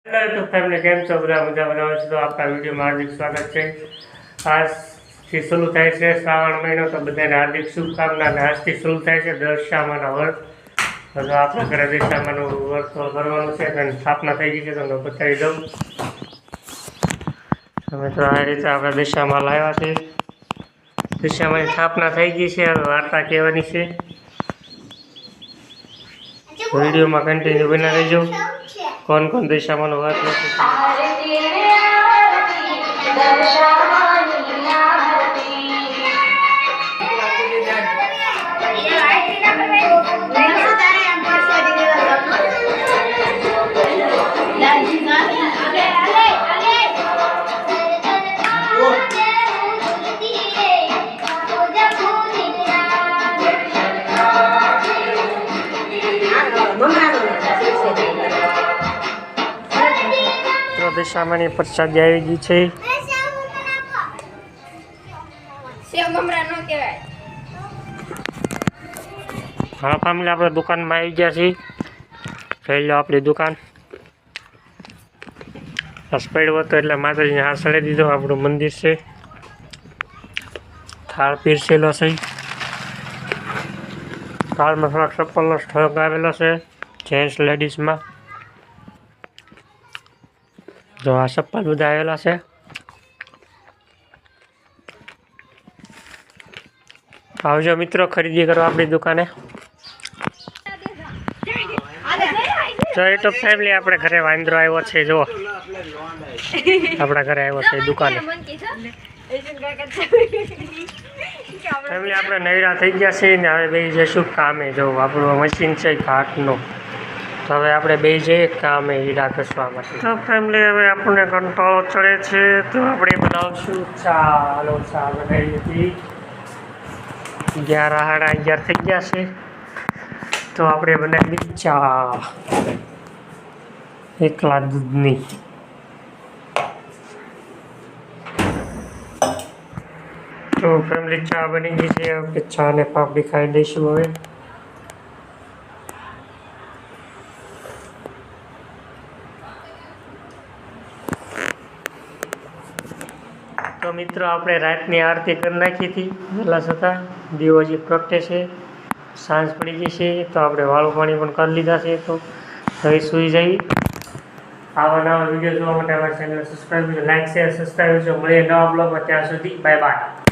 Hello તો family કેમ છો બધા મજા બનાવો છો તો આપણા વિડીયોમાં હાર્દિક સ્વાગત છે। આજથી શરૂ થાય છે શ્રાવણ મહિનો તો બધાને હાર્દિક શુભકામના અને આજથી શરૂ થાય છે દશામાના વ્રત તો આપણા ઘરે દશામાનું વ્રત કરવાનું છે અને સ્થાપના થઈ ગઈ છે તમને બતાવી દઉં અમે તો આ રીતે આપણે દશામાં લાવ્યા છે। દશામાની સ્થાપના થઈ ગઈ છે હવે વાર્તા કહેવાની છે વિડીયોમાં કન્ટિન્યુ બના રહેજો। कौन कौन दिशा में व्रत दिशामानी प्रसादी आई गई है। हाँ फैमिली आप दुकान में आई गया छी જોઈ લો આપણી દુકાન સ્પેડ હતો એટલે માતાજીને હાથ સળી દીધો। આપણું મંદિર છે થાળ પીરસેલો છે થાળમાં થોડાક ચપ્પલનો સ્ટોક આવેલો છે જેન્ટ્સ લેડીઝમાં जो आ चप्पल बधा आवेला है आवजो मित्रों खरीदी करो अपनी दुकाने। तो ये तो फैमिली अपने घरे वांदरो आव्यो छे जो अपना घरे आव्यो छे दुकाने फैमिली अपने नैरा थई गया छे ने हवे बेही जशुं कामे। जो आपणो मशीन छे घाटनो तो हवे आपणे बेही जईए कामे हीरा घसवा माटे। तो फैमिली हवे आपणे कंटाळो चढ़े छे तो आपणे बनावशुं चा। हालो चा बनावी लीधी 11 साढ़ा 11 थई गया छे तो आपणे बनावी चा एकला दूधनी। तो फैमिली चा बनी गई छे आपणे चा ने पापड़ी खाई लईशुं हवे। तो मित्रों आपणे रातनी आरती कर नाखी थी वहेला छतां दीवो हजी प्रगटे छे सांज पड़ी गई छे तो आपणे वाळू पाणी पण कर लीधा छे। तो हवे सूई जईए। आवा नवा विडियो जोवा माटे अमारी channel subscribe like share subscribe जो मळीए नवा ब्लॉग में त्यां सुधी बाय बाय।